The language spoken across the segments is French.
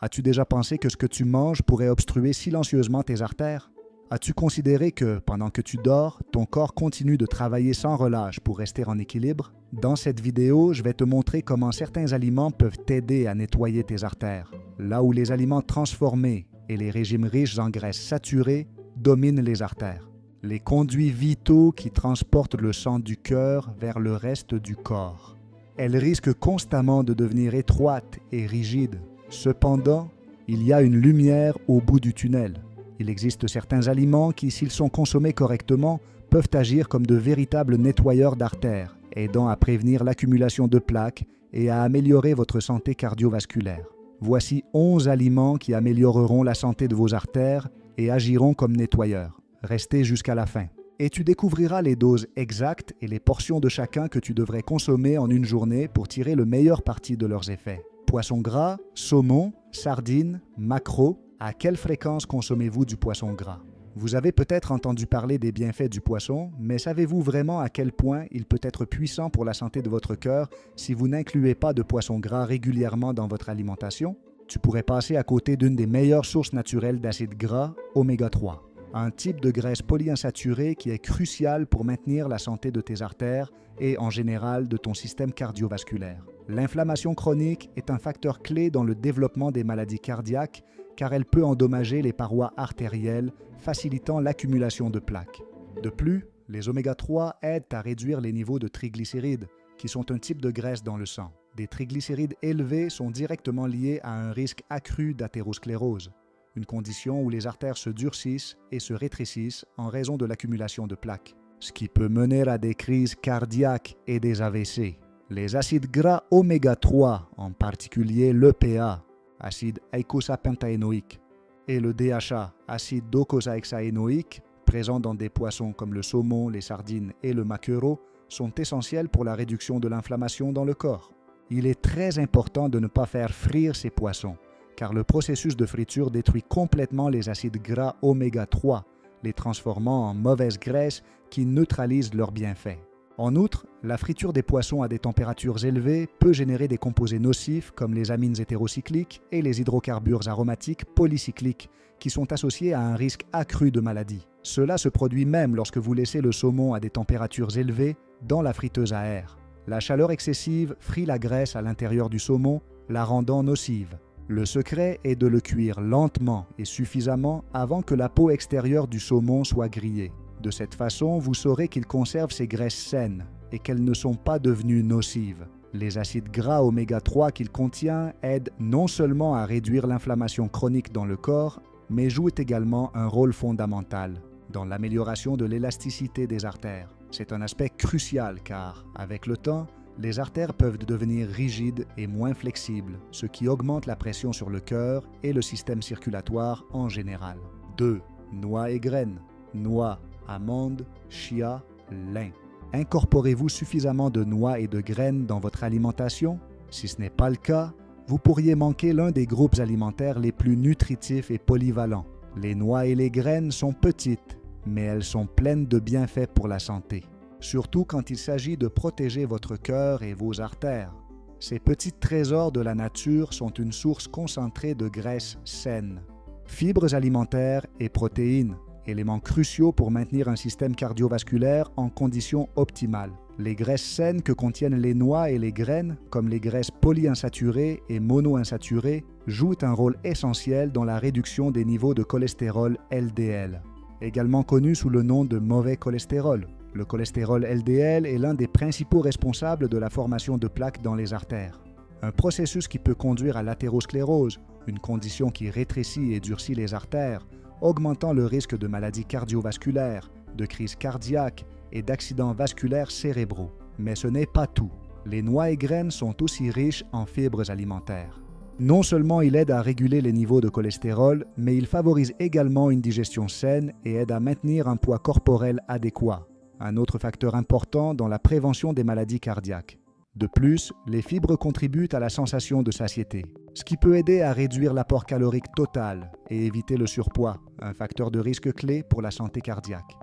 As-tu déjà pensé que ce que tu manges pourrait obstruer silencieusement tes artères? As-tu considéré que, pendant que tu dors, ton corps continue de travailler sans relâche pour rester en équilibre? Dans cette vidéo, je vais te montrer comment certains aliments peuvent t'aider à nettoyer tes artères, là où les aliments transformés et les régimes riches en graisses saturées dominent les artères. Les conduits vitaux qui transportent le sang du cœur vers le reste du corps. Elles risquent constamment de devenir étroites et rigides. Cependant, il y a une lumière au bout du tunnel. Il existe certains aliments qui, s'ils sont consommés correctement, peuvent agir comme de véritables nettoyeurs d'artères, aidant à prévenir l'accumulation de plaques et à améliorer votre santé cardiovasculaire. Voici 11 aliments qui amélioreront la santé de vos artères et agiront comme nettoyeurs. Restez jusqu'à la fin. Et tu découvriras les doses exactes et les portions de chacun que tu devrais consommer en une journée pour tirer le meilleur parti de leurs effets. Poisson gras, saumon, sardines, maquereaux. À quelle fréquence consommez-vous du poisson gras? Vous avez peut-être entendu parler des bienfaits du poisson, mais savez-vous vraiment à quel point il peut être puissant pour la santé de votre cœur si vous n'incluez pas de poisson gras régulièrement dans votre alimentation? Tu pourrais passer à côté d'une des meilleures sources naturelles d'acides gras, oméga 3. Un type de graisse polyinsaturée qui est crucial pour maintenir la santé de tes artères et, en général, de ton système cardiovasculaire. L'inflammation chronique est un facteur clé dans le développement des maladies cardiaques car elle peut endommager les parois artérielles, facilitant l'accumulation de plaques. De plus, les oméga 3 aident à réduire les niveaux de triglycérides, qui sont un type de graisse dans le sang. Des triglycérides élevés sont directement liés à un risque accru d'athérosclérose, une condition où les artères se durcissent et se rétrécissent en raison de l'accumulation de plaques, ce qui peut mener à des crises cardiaques et des AVC. Les acides gras oméga 3, en particulier l'EPA, acide eicosapentaénoïque, et le DHA, acide docosahexaénoïque, présent dans des poissons comme le saumon, les sardines et le maquereau, sont essentiels pour la réduction de l'inflammation dans le corps. Il est très important de ne pas faire frire ces poissons, car le processus de friture détruit complètement les acides gras oméga 3, les transformant en mauvaises graisses qui neutralisent leurs bienfaits. En outre, la friture des poissons à des températures élevées peut générer des composés nocifs comme les amines hétérocycliques et les hydrocarbures aromatiques polycycliques qui sont associés à un risque accru de maladie. Cela se produit même lorsque vous laissez le saumon à des températures élevées dans la friteuse à air. La chaleur excessive frit la graisse à l'intérieur du saumon, la rendant nocive. Le secret est de le cuire lentement et suffisamment avant que la peau extérieure du saumon soit grillée. De cette façon, vous saurez qu'il conserve ses graisses saines et qu'elles ne sont pas devenues nocives. Les acides gras oméga 3 qu'il contient aident non seulement à réduire l'inflammation chronique dans le corps, mais jouent également un rôle fondamental dans l'amélioration de l'élasticité des artères. C'est un aspect crucial car, avec le temps, les artères peuvent devenir rigides et moins flexibles, ce qui augmente la pression sur le cœur et le système circulatoire en général. 2. Noix et graines. Noix, amandes, chia, lin. Incorporez-vous suffisamment de noix et de graines dans votre alimentation? Si ce n'est pas le cas, vous pourriez manquer l'un des groupes alimentaires les plus nutritifs et polyvalents. Les noix et les graines sont petites, mais elles sont pleines de bienfaits pour la santé, surtout quand il s'agit de protéger votre cœur et vos artères. Ces petits trésors de la nature sont une source concentrée de graisses saines, fibres alimentaires et protéines, éléments cruciaux pour maintenir un système cardiovasculaire en conditions optimales. Les graisses saines que contiennent les noix et les graines, comme les graisses polyinsaturées et monoinsaturées, jouent un rôle essentiel dans la réduction des niveaux de cholestérol LDL, également connu sous le nom de mauvais cholestérol. Le cholestérol LDL est l'un des principaux responsables de la formation de plaques dans les artères, un processus qui peut conduire à l'athérosclérose, une condition qui rétrécit et durcit les artères, augmentant le risque de maladies cardiovasculaires, de crises cardiaques et d'accidents vasculaires cérébraux. Mais ce n'est pas tout. Les noix et graines sont aussi riches en fibres alimentaires. Non seulement il aide à réguler les niveaux de cholestérol, mais il favorise également une digestion saine et aide à maintenir un poids corporel adéquat, un autre facteur important dans la prévention des maladies cardiaques. De plus, les fibres contribuent à la sensation de satiété, ce qui peut aider à réduire l'apport calorique total et éviter le surpoids, un facteur de risque clé pour la santé cardiaque.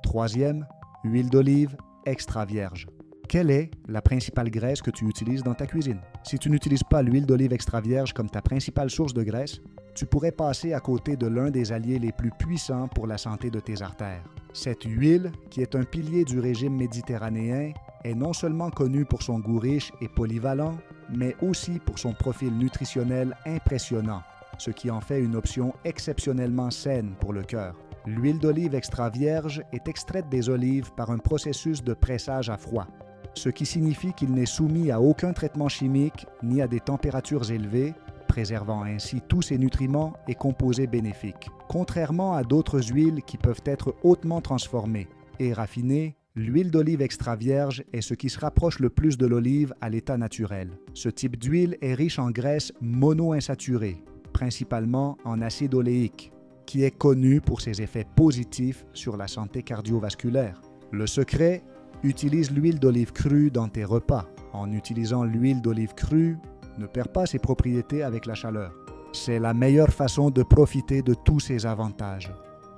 Troisième, huile d'olive extra vierge. Quelle est la principale graisse que tu utilises dans ta cuisine? Si tu n'utilises pas l'huile d'olive extra vierge comme ta principale source de graisse, tu pourrais passer à côté de l'un des alliés les plus puissants pour la santé de tes artères. Cette huile, qui est un pilier du régime méditerranéen, est non seulement connue pour son goût riche et polyvalent, mais aussi pour son profil nutritionnel impressionnant, ce qui en fait une option exceptionnellement saine pour le cœur. L'huile d'olive extra vierge est extraite des olives par un processus de pressage à froid, ce qui signifie qu'il n'est soumis à aucun traitement chimique ni à des températures élevées, préservant ainsi tous ses nutriments et composés bénéfiques. Contrairement à d'autres huiles qui peuvent être hautement transformées et raffinées, l'huile d'olive extra vierge est ce qui se rapproche le plus de l'olive à l'état naturel. Ce type d'huile est riche en graisses monoinsaturées, principalement en acide oléique, qui est connu pour ses effets positifs sur la santé cardiovasculaire. Le secret, utilise l'huile d'olive crue dans tes repas. En utilisant l'huile d'olive crue, ne perds pas ses propriétés avec la chaleur. C'est la meilleure façon de profiter de tous ces avantages.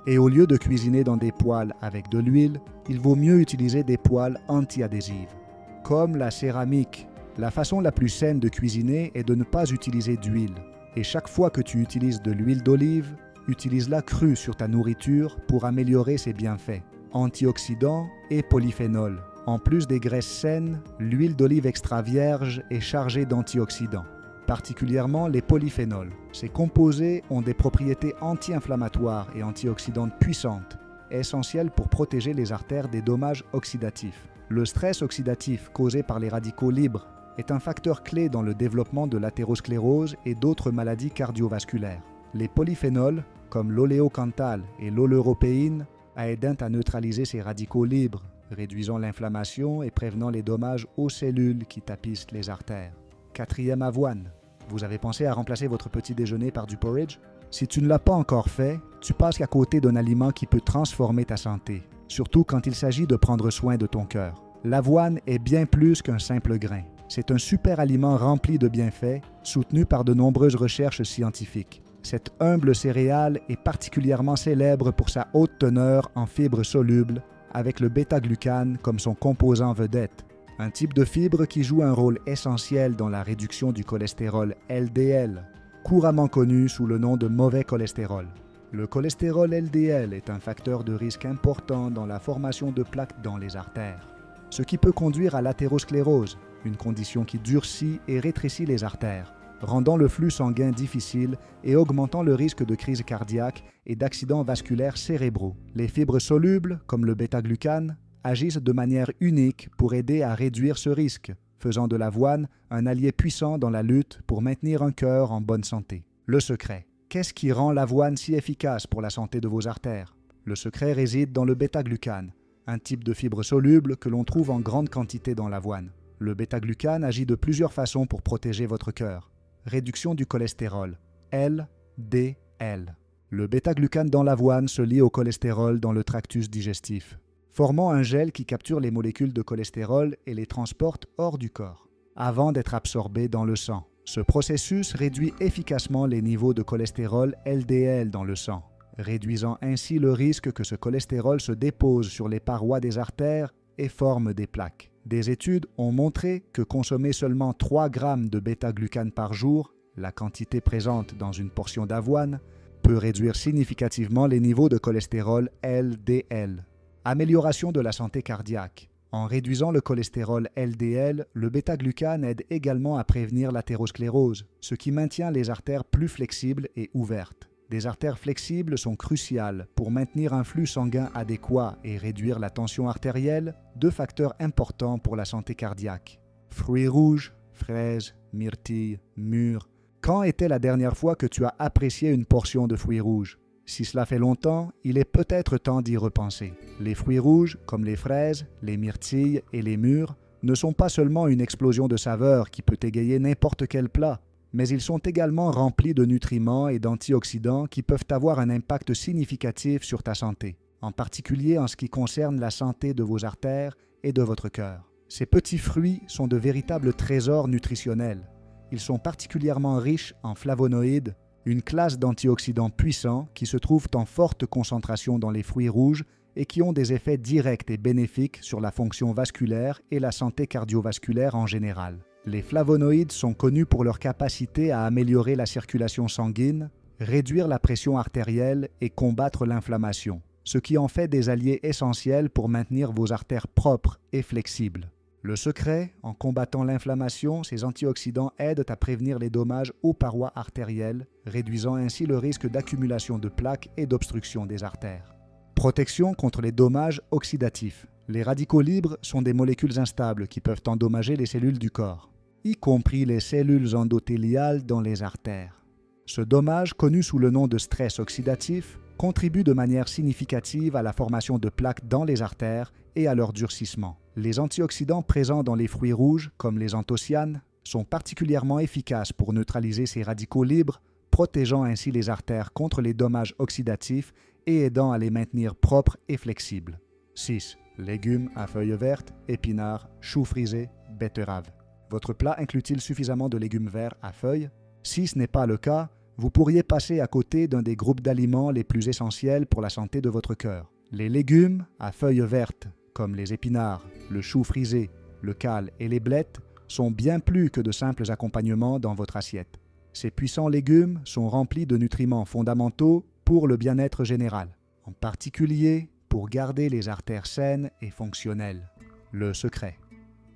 Et au lieu de cuisiner dans des poêles avec de l'huile, il vaut mieux utiliser des poêles anti-adhésives. Comme la céramique, la façon la plus saine de cuisiner est de ne pas utiliser d'huile. Et chaque fois que tu utilises de l'huile d'olive, utilise-la crue sur ta nourriture pour améliorer ses bienfaits, antioxydants et polyphénols. En plus des graisses saines, l'huile d'olive extra vierge est chargée d'antioxydants, particulièrement les polyphénols. Ces composés ont des propriétés anti-inflammatoires et antioxydantes puissantes, essentielles pour protéger les artères des dommages oxydatifs. Le stress oxydatif causé par les radicaux libres est un facteur clé dans le développement de l'athérosclérose et d'autres maladies cardiovasculaires. Les polyphénols, comme l'oléocanthal et l'oleuropéine, aident à neutraliser ces radicaux libres, réduisant l'inflammation et prévenant les dommages aux cellules qui tapissent les artères. 4e avoine. Vous avez pensé à remplacer votre petit déjeuner par du porridge? Si tu ne l'as pas encore fait, tu passes à côté d'un aliment qui peut transformer ta santé, surtout quand il s'agit de prendre soin de ton cœur. L'avoine est bien plus qu'un simple grain. C'est un super aliment rempli de bienfaits, soutenu par de nombreuses recherches scientifiques. Cette humble céréale est particulièrement célèbre pour sa haute teneur en fibres solubles, avec le bêta-glucane comme son composant vedette, un type de fibre qui joue un rôle essentiel dans la réduction du cholestérol LDL, couramment connu sous le nom de mauvais cholestérol. Le cholestérol LDL est un facteur de risque important dans la formation de plaques dans les artères, ce qui peut conduire à l'athérosclérose, une condition qui durcit et rétrécit les artères, rendant le flux sanguin difficile et augmentant le risque de crise cardiaque et d'accidents vasculaires cérébraux. Les fibres solubles, comme le bêta-glucane, agissent de manière unique pour aider à réduire ce risque, faisant de l'avoine un allié puissant dans la lutte pour maintenir un cœur en bonne santé. Le secret. Qu'est-ce qui rend l'avoine si efficace pour la santé de vos artères? Le secret réside dans le bêta-glucane, un type de fibre soluble que l'on trouve en grande quantité dans l'avoine. Le bêta-glucane agit de plusieurs façons pour protéger votre cœur. Réduction du cholestérol, LDL. Le bêta-glucane dans l'avoine se lie au cholestérol dans le tractus digestif, formant un gel qui capture les molécules de cholestérol et les transporte hors du corps, avant d'être absorbé dans le sang. Ce processus réduit efficacement les niveaux de cholestérol LDL dans le sang, réduisant ainsi le risque que ce cholestérol se dépose sur les parois des artères et forme des plaques. Des études ont montré que consommer seulement 3 grammes de bêta-glucane par jour, la quantité présente dans une portion d'avoine, peut réduire significativement les niveaux de cholestérol LDL. Amélioration de la santé cardiaque. En réduisant le cholestérol LDL, le bêta-glucane aide également à prévenir l'athérosclérose, ce qui maintient les artères plus flexibles et ouvertes. Des artères flexibles sont cruciales pour maintenir un flux sanguin adéquat et réduire la tension artérielle, 2 facteurs importants pour la santé cardiaque. Fruits rouges, fraises, myrtilles, mûres. Quand était la dernière fois que tu as apprécié une portion de fruits rouges? Si cela fait longtemps, il est peut-être temps d'y repenser. Les fruits rouges, comme les fraises, les myrtilles et les mûres, ne sont pas seulement une explosion de saveurs qui peut égayer n'importe quel plat, mais ils sont également remplis de nutriments et d'antioxydants qui peuvent avoir un impact significatif sur ta santé, en particulier en ce qui concerne la santé de vos artères et de votre cœur. Ces petits fruits sont de véritables trésors nutritionnels. Ils sont particulièrement riches en flavonoïdes, une classe d'antioxydants puissants qui se trouvent en forte concentration dans les fruits rouges et qui ont des effets directs et bénéfiques sur la fonction vasculaire et la santé cardiovasculaire en général. Les flavonoïdes sont connus pour leur capacité à améliorer la circulation sanguine, réduire la pression artérielle et combattre l'inflammation, ce qui en fait des alliés essentiels pour maintenir vos artères propres et flexibles. Le secret, en combattant l'inflammation, ces antioxydants aident à prévenir les dommages aux parois artérielles, réduisant ainsi le risque d'accumulation de plaques et d'obstruction des artères. Protection contre les dommages oxydatifs. Les radicaux libres sont des molécules instables qui peuvent endommager les cellules du corps, y compris les cellules endothéliales dans les artères. Ce dommage, connu sous le nom de stress oxydatif, contribue de manière significative à la formation de plaques dans les artères et à leur durcissement. Les antioxydants présents dans les fruits rouges, comme les anthocyanes, sont particulièrement efficaces pour neutraliser ces radicaux libres, protégeant ainsi les artères contre les dommages oxydatifs et aidant à les maintenir propres et flexibles. 6. Légumes à feuilles vertes, épinards, choux frisés, betteraves. Votre plat inclut-il suffisamment de légumes verts à feuilles? Si ce n'est pas le cas, vous pourriez passer à côté d'un des groupes d'aliments les plus essentiels pour la santé de votre cœur. Les légumes à feuilles vertes, comme les épinards, le chou frisé, le cale et les blettes, sont bien plus que de simples accompagnements dans votre assiette. Ces puissants légumes sont remplis de nutriments fondamentaux pour le bien-être général, en particulier pour garder les artères saines et fonctionnelles. Le secret.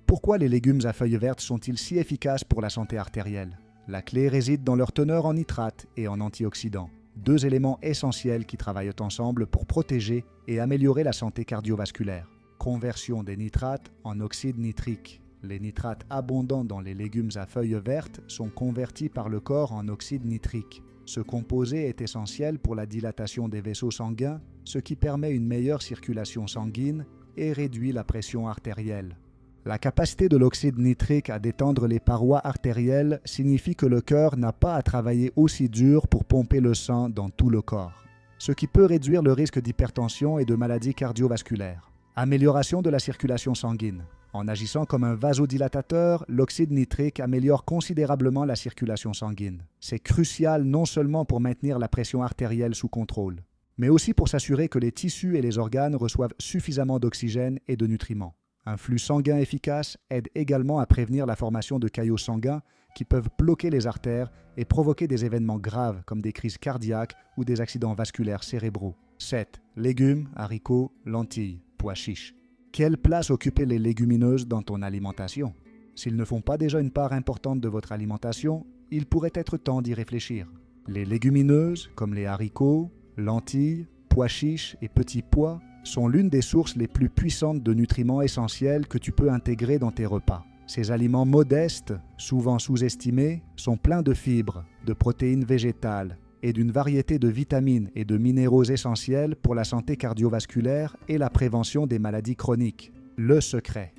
Pourquoi les légumes à feuilles vertes sont-ils si efficaces pour la santé artérielle? La clé réside dans leur teneur en nitrates et en antioxydants, deux éléments essentiels qui travaillent ensemble pour protéger et améliorer la santé cardiovasculaire. Conversion des nitrates en oxyde nitrique. Les nitrates abondants dans les légumes à feuilles vertes sont convertis par le corps en oxyde nitrique. Ce composé est essentiel pour la dilatation des vaisseaux sanguins, ce qui permet une meilleure circulation sanguine et réduit la pression artérielle. La capacité de l'oxyde nitrique à détendre les parois artérielles signifie que le cœur n'a pas à travailler aussi dur pour pomper le sang dans tout le corps, ce qui peut réduire le risque d'hypertension et de maladies cardiovasculaires. Amélioration de la circulation sanguine. En agissant comme un vasodilatateur, l'oxyde nitrique améliore considérablement la circulation sanguine. C'est crucial non seulement pour maintenir la pression artérielle sous contrôle, mais aussi pour s'assurer que les tissus et les organes reçoivent suffisamment d'oxygène et de nutriments. Un flux sanguin efficace aide également à prévenir la formation de caillots sanguins qui peuvent bloquer les artères et provoquer des événements graves comme des crises cardiaques ou des accidents vasculaires cérébraux. 7. Légumes, haricots, lentilles, pois chiches. Quelle place occuper les légumineuses dans ton alimentation? S'ils ne font pas déjà une part importante de votre alimentation, il pourrait être temps d'y réfléchir. Les légumineuses, comme les haricots, lentilles, pois chiches et petits pois, sont l'une des sources les plus puissantes de nutriments essentiels que tu peux intégrer dans tes repas. Ces aliments modestes, souvent sous-estimés, sont pleins de fibres, de protéines végétales et d'une variété de vitamines et de minéraux essentiels pour la santé cardiovasculaire et la prévention des maladies chroniques. Le secret.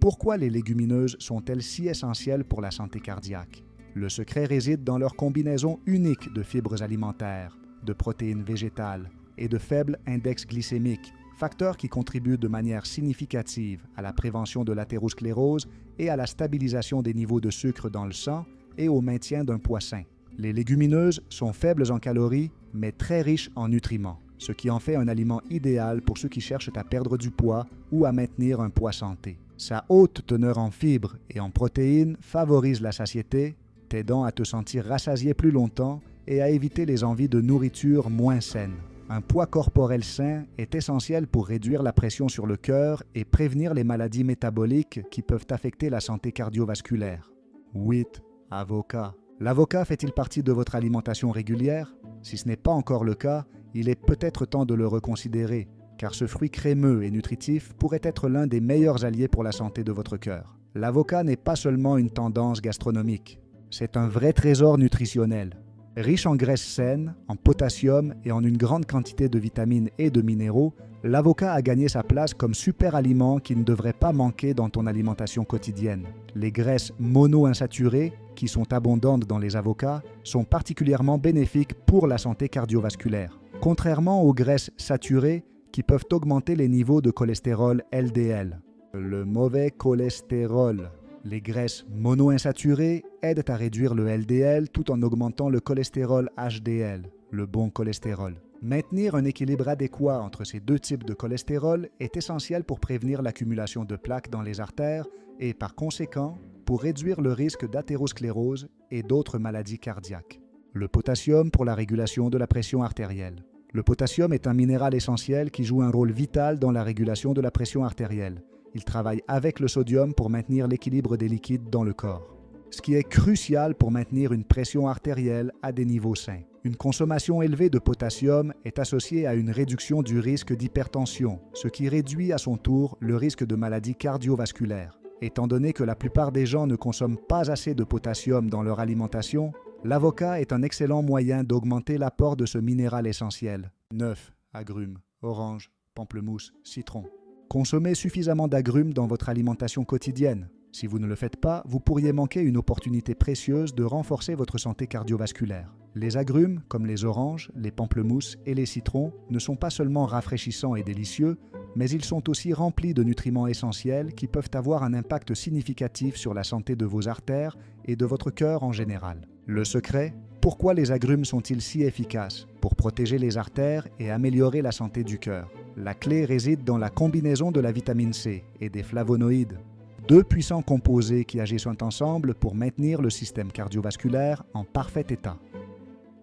Pourquoi les légumineuses sont-elles si essentielles pour la santé cardiaque? Le secret réside dans leur combinaison unique de fibres alimentaires, de protéines végétales et de faible index glycémique, facteurs qui contribuent de manière significative à la prévention de l'athérosclérose et à la stabilisation des niveaux de sucre dans le sang et au maintien d'un poids sain. Les légumineuses sont faibles en calories, mais très riches en nutriments, ce qui en fait un aliment idéal pour ceux qui cherchent à perdre du poids ou à maintenir un poids santé. Sa haute teneur en fibres et en protéines favorise la satiété, t'aidant à te sentir rassasié plus longtemps et à éviter les envies de nourriture moins saines. Un poids corporel sain est essentiel pour réduire la pression sur le cœur et prévenir les maladies métaboliques qui peuvent affecter la santé cardiovasculaire. 8. Avocat. L'avocat fait-il partie de votre alimentation régulière? Si ce n'est pas encore le cas, il est peut-être temps de le reconsidérer, car ce fruit crémeux et nutritif pourrait être l'un des meilleurs alliés pour la santé de votre cœur. L'avocat n'est pas seulement une tendance gastronomique, c'est un vrai trésor nutritionnel. Riche en graisses saines, en potassium et en une grande quantité de vitamines et de minéraux, l'avocat a gagné sa place comme super aliment qui ne devrait pas manquer dans ton alimentation quotidienne. Les graisses monoinsaturées, qui sont abondantes dans les avocats, sont particulièrement bénéfiques pour la santé cardiovasculaire. Contrairement aux graisses saturées, qui peuvent augmenter les niveaux de cholestérol LDL. Le mauvais cholestérol. Les graisses monoinsaturées aident à réduire le LDL tout en augmentant le cholestérol HDL, le bon cholestérol. Maintenir un équilibre adéquat entre ces deux types de cholestérol est essentiel pour prévenir l'accumulation de plaques dans les artères et, par conséquent, pour réduire le risque d'athérosclérose et d'autres maladies cardiaques. Le potassium pour la régulation de la pression artérielle. Le potassium est un minéral essentiel qui joue un rôle vital dans la régulation de la pression artérielle. Il travaille avec le sodium pour maintenir l'équilibre des liquides dans le corps, ce qui est crucial pour maintenir une pression artérielle à des niveaux sains. Une consommation élevée de potassium est associée à une réduction du risque d'hypertension, ce qui réduit à son tour le risque de maladies cardiovasculaires. Étant donné que la plupart des gens ne consomment pas assez de potassium dans leur alimentation, l'avocat est un excellent moyen d'augmenter l'apport de ce minéral essentiel. 9. Agrumes, oranges, pamplemousse, citron. Consommez suffisamment d'agrumes dans votre alimentation quotidienne. Si vous ne le faites pas, vous pourriez manquer une opportunité précieuse de renforcer votre santé cardiovasculaire. Les agrumes, comme les oranges, les pamplemousses et les citrons, ne sont pas seulement rafraîchissants et délicieux, mais ils sont aussi remplis de nutriments essentiels qui peuvent avoir un impact significatif sur la santé de vos artères et de votre cœur en général. Le secret? Pourquoi les agrumes sont-ils si efficaces? Pour protéger les artères et améliorer la santé du cœur. La clé réside dans la combinaison de la vitamine C et des flavonoïdes. Deux puissants composés qui agissent ensemble pour maintenir le système cardiovasculaire en parfait état.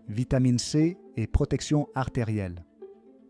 Vitamine C et protection artérielle.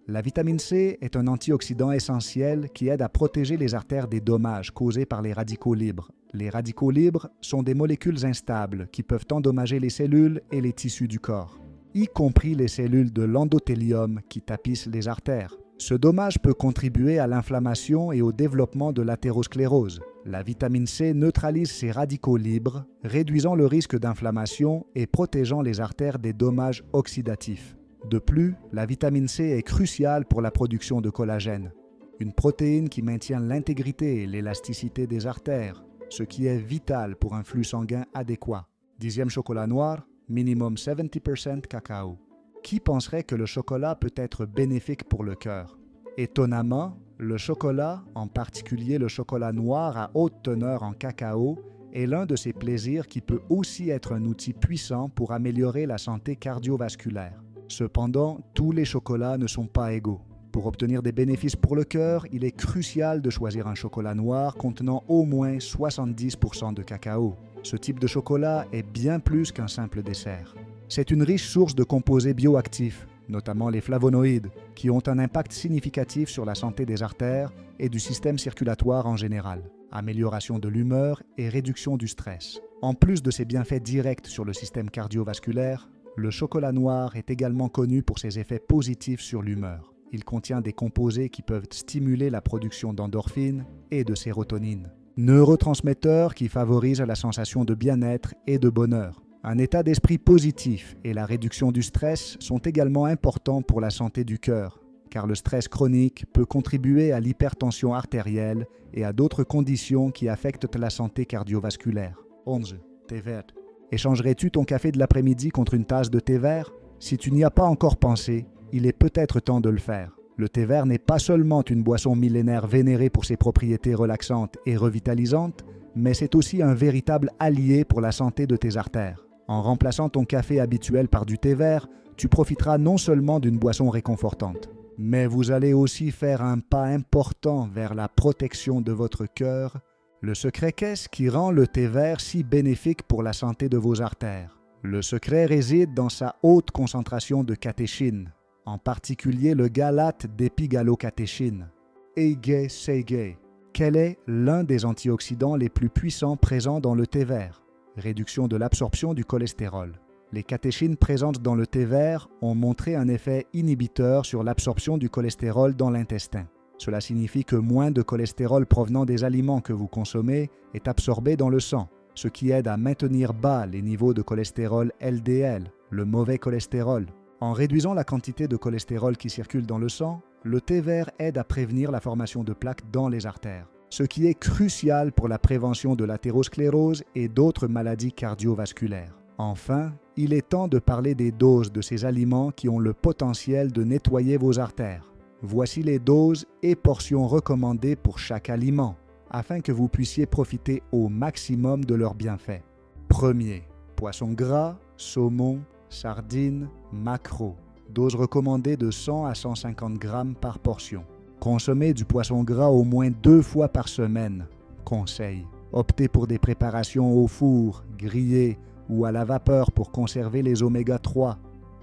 La vitamine C est un antioxydant essentiel qui aide à protéger les artères des dommages causés par les radicaux libres. Les radicaux libres sont des molécules instables qui peuvent endommager les cellules et les tissus du corps, y compris les cellules de l'endothélium qui tapissent les artères. Ce dommage peut contribuer à l'inflammation et au développement de l'athérosclérose. La vitamine C neutralise ces radicaux libres, réduisant le risque d'inflammation et protégeant les artères des dommages oxydatifs. De plus, la vitamine C est cruciale pour la production de collagène, une protéine qui maintient l'intégrité et l'élasticité des artères, ce qui est vital pour un flux sanguin adéquat. 10e chocolat noir, minimum 70% cacao. Qui penserait que le chocolat peut être bénéfique pour le cœur? Étonnamment, le chocolat, en particulier le chocolat noir à haute teneur en cacao, est l'un de ces plaisirs qui peut aussi être un outil puissant pour améliorer la santé cardiovasculaire. Cependant, tous les chocolats ne sont pas égaux. Pour obtenir des bénéfices pour le cœur, il est crucial de choisir un chocolat noir contenant au moins 70% de cacao. Ce type de chocolat est bien plus qu'un simple dessert. C'est une riche source de composés bioactifs, notamment les flavonoïdes, qui ont un impact significatif sur la santé des artères et du système circulatoire en général, amélioration de l'humeur et réduction du stress. En plus de ses bienfaits directs sur le système cardiovasculaire, le chocolat noir est également connu pour ses effets positifs sur l'humeur. Il contient des composés qui peuvent stimuler la production d'endorphines et de sérotonine, neurotransmetteurs qui favorisent la sensation de bien-être et de bonheur. Un état d'esprit positif et la réduction du stress sont également importants pour la santé du cœur, car le stress chronique peut contribuer à l'hypertension artérielle et à d'autres conditions qui affectent la santé cardiovasculaire. 11. Thé vert. Échangerais-tu ton café de l'après-midi contre une tasse de thé vert? Si tu n'y as pas encore pensé, il est peut-être temps de le faire. Le thé vert n'est pas seulement une boisson millénaire vénérée pour ses propriétés relaxantes et revitalisantes, mais c'est aussi un véritable allié pour la santé de tes artères. En remplaçant ton café habituel par du thé vert, tu profiteras non seulement d'une boisson réconfortante, mais vous allez aussi faire un pas important vers la protection de votre cœur. Le secret, qu'est-ce qui rend le thé vert si bénéfique pour la santé de vos artères? Le secret réside dans sa haute concentration de catéchine, en particulier le galate d'épigalocatéchine, Eige Seige. Quel est l'un des antioxydants les plus puissants présents dans le thé vert? Réduction de l'absorption du cholestérol. Les catéchines présentes dans le thé vert ont montré un effet inhibiteur sur l'absorption du cholestérol dans l'intestin. Cela signifie que moins de cholestérol provenant des aliments que vous consommez est absorbé dans le sang, ce qui aide à maintenir bas les niveaux de cholestérol LDL, le mauvais cholestérol. En réduisant la quantité de cholestérol qui circule dans le sang, le thé vert aide à prévenir la formation de plaques dans les artères, ce qui est crucial pour la prévention de l'athérosclérose et d'autres maladies cardiovasculaires. Enfin, il est temps de parler des doses de ces aliments qui ont le potentiel de nettoyer vos artères. Voici les doses et portions recommandées pour chaque aliment, afin que vous puissiez profiter au maximum de leurs bienfaits. Premier, poisson gras, saumon, sardines, maquereaux. Dose recommandée de 100 à 150 grammes par portion. Consommez du poisson gras au moins 2 fois par semaine. Conseil. Optez pour des préparations au four, grillées ou à la vapeur pour conserver les oméga 3.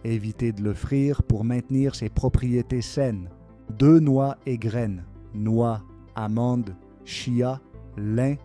Évitez de le frire pour maintenir ses propriétés saines. 2 noix et graines. Noix, amandes, chia, lin.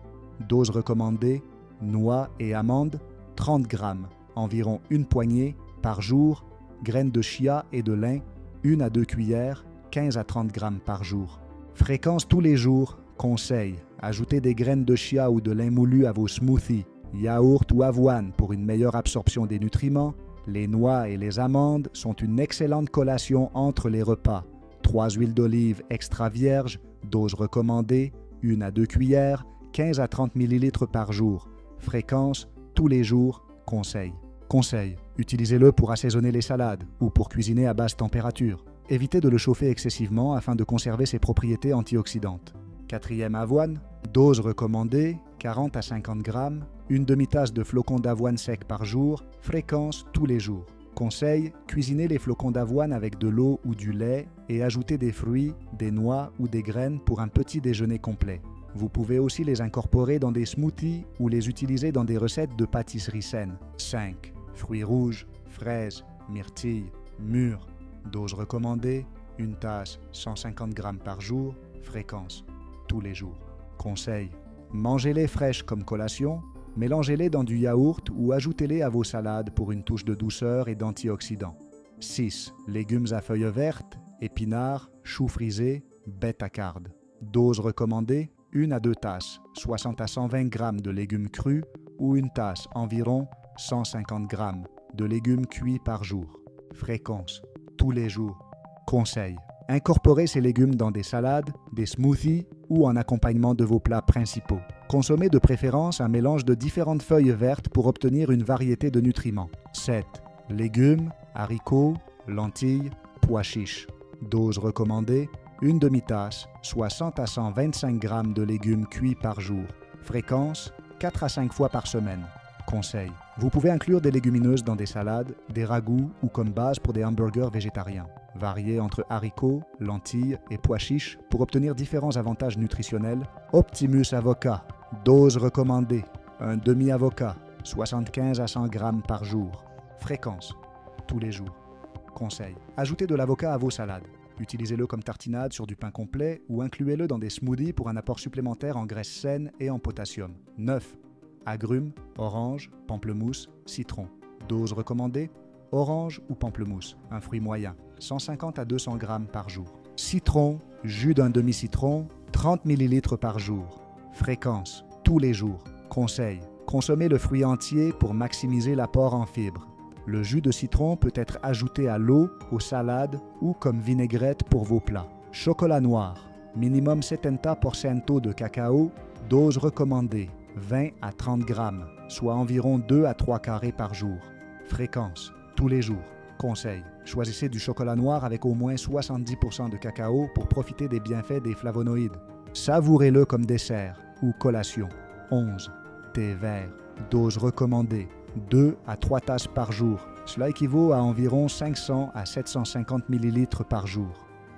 Dose recommandée. Noix et amandes, 30 grammes. Environ une poignée par jour. Graines de chia et de lin, 1 à 2 cuillères, 15 à 30 grammes par jour. Fréquence tous les jours. Conseil. Ajoutez des graines de chia ou de lin moulu à vos smoothies, yaourt ou avoine pour une meilleure absorption des nutriments. Les noix et les amandes sont une excellente collation entre les repas. 3 huiles d'olive extra vierges, dose recommandée, 1 à 2 cuillères, 15 à 30 ml par jour. Fréquence tous les jours. Conseil. Conseil. Utilisez-le pour assaisonner les salades ou pour cuisiner à basse température. Évitez de le chauffer excessivement afin de conserver ses propriétés antioxydantes. 4e avoine. Dose recommandée, 40 à 50 grammes, une demi-tasse de flocons d'avoine sec par jour, fréquence tous les jours. Conseil, cuisinez les flocons d'avoine avec de l'eau ou du lait et ajoutez des fruits, des noix ou des graines pour un petit déjeuner complet. Vous pouvez aussi les incorporer dans des smoothies ou les utiliser dans des recettes de pâtisserie saine. 5. Fruits rouges, fraises, myrtilles, mûres. Dose recommandée, une tasse, 150 grammes par jour, fréquence tous les jours. Conseil, mangez-les fraîches comme collation, mélangez-les dans du yaourt ou ajoutez-les à vos salades pour une touche de douceur et d'antioxydants. 6. Légumes à feuilles vertes, épinards, choux frisés, bêta-carde. Dose recommandée, 1 à 2 tasses, 60 à 120 grammes de légumes crus ou une tasse, environ 150 grammes de légumes cuits par jour. Fréquence, tous les jours. Conseil, incorporez ces légumes dans des salades, des smoothies ou en accompagnement de vos plats principaux. Consommez de préférence un mélange de différentes feuilles vertes pour obtenir une variété de nutriments. 7. Légumes, haricots, lentilles, pois chiches. Dose recommandée, une demi-tasse, 60 à 125 grammes de légumes cuits par jour. Fréquence, 4 à 5 fois par semaine. Conseil. Vous pouvez inclure des légumineuses dans des salades, des ragoûts ou comme base pour des hamburgers végétariens. Variez entre haricots, lentilles et pois chiches pour obtenir différents avantages nutritionnels. Optimus Avocat. Dose recommandée. Un demi-avocat, 75 à 100 grammes par jour. Fréquence. Tous les jours. Conseil. Ajoutez de l'avocat à vos salades. Utilisez-le comme tartinade sur du pain complet ou incluez-le dans des smoothies pour un apport supplémentaire en graisses saines et en potassium. 9. Agrumes, orange, pamplemousse, citron. Dose recommandée, orange ou pamplemousse, un fruit moyen, 150 à 200 grammes par jour. Citron, jus d'un demi-citron, 30 ml par jour. Fréquence, tous les jours. Conseil, consommez le fruit entier pour maximiser l'apport en fibres. Le jus de citron peut être ajouté à l'eau, aux salades ou comme vinaigrette pour vos plats. Chocolat noir, minimum 70% de cacao, dose recommandée, 20 à 30 grammes, soit environ 2 à 3 carrés par jour. Fréquence, tous les jours. Conseil, choisissez du chocolat noir avec au moins 70% de cacao pour profiter des bienfaits des flavonoïdes. Savourez-le comme dessert ou collation. 11. Thé vert, dose recommandée, 2 à 3 tasses par jour. Cela équivaut à environ 500 à 750 ml par jour,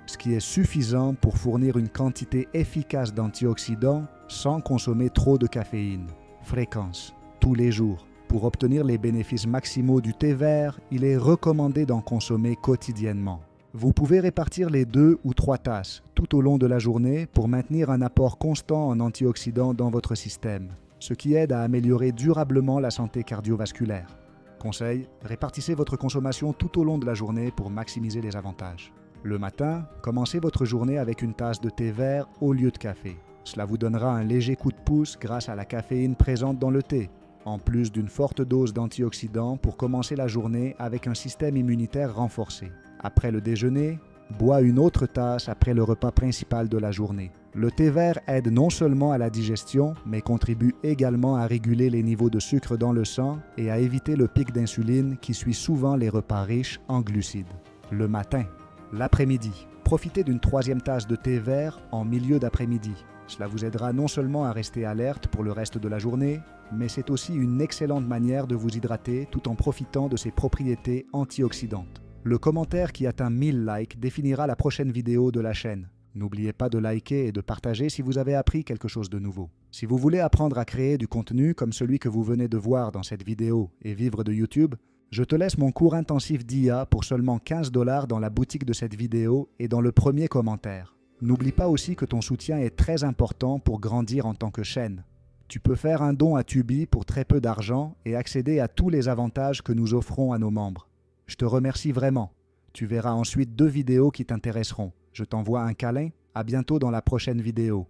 ce qui est suffisant pour fournir une quantité efficace d'antioxydants sans consommer trop de caféine. Fréquence, tous les jours. Pour obtenir les bénéfices maximaux du thé vert, il est recommandé d'en consommer quotidiennement. Vous pouvez répartir les 2 ou 3 tasses tout au long de la journée pour maintenir un apport constant en antioxydants dans votre système, ce qui aide à améliorer durablement la santé cardiovasculaire. Conseil, répartissez votre consommation tout au long de la journée pour maximiser les avantages. Le matin, commencez votre journée avec une tasse de thé vert au lieu de café. Cela vous donnera un léger coup de pouce grâce à la caféine présente dans le thé, en plus d'une forte dose d'antioxydants pour commencer la journée avec un système immunitaire renforcé. Après le déjeuner, bois une autre tasse après le repas principal de la journée. Le thé vert aide non seulement à la digestion, mais contribue également à réguler les niveaux de sucre dans le sang et à éviter le pic d'insuline qui suit souvent les repas riches en glucides. Le matin, l'après-midi, profitez d'une 3e tasse de thé vert en milieu d'après-midi. Cela vous aidera non seulement à rester alerte pour le reste de la journée, mais c'est aussi une excellente manière de vous hydrater tout en profitant de ses propriétés antioxydantes. Le commentaire qui atteint 1000 likes définira la prochaine vidéo de la chaîne. N'oubliez pas de liker et de partager si vous avez appris quelque chose de nouveau. Si vous voulez apprendre à créer du contenu comme celui que vous venez de voir dans cette vidéo et vivre de YouTube, je te laisse mon cours intensif d'IA pour seulement 15 $ dans la boutique de cette vidéo et dans le premier commentaire. N'oublie pas aussi que ton soutien est très important pour grandir en tant que chaîne. Tu peux faire un don à Tubi pour très peu d'argent et accéder à tous les avantages que nous offrons à nos membres. Je te remercie vraiment. Tu verras ensuite 2 vidéos qui t'intéresseront. Je t'envoie un câlin. À bientôt dans la prochaine vidéo.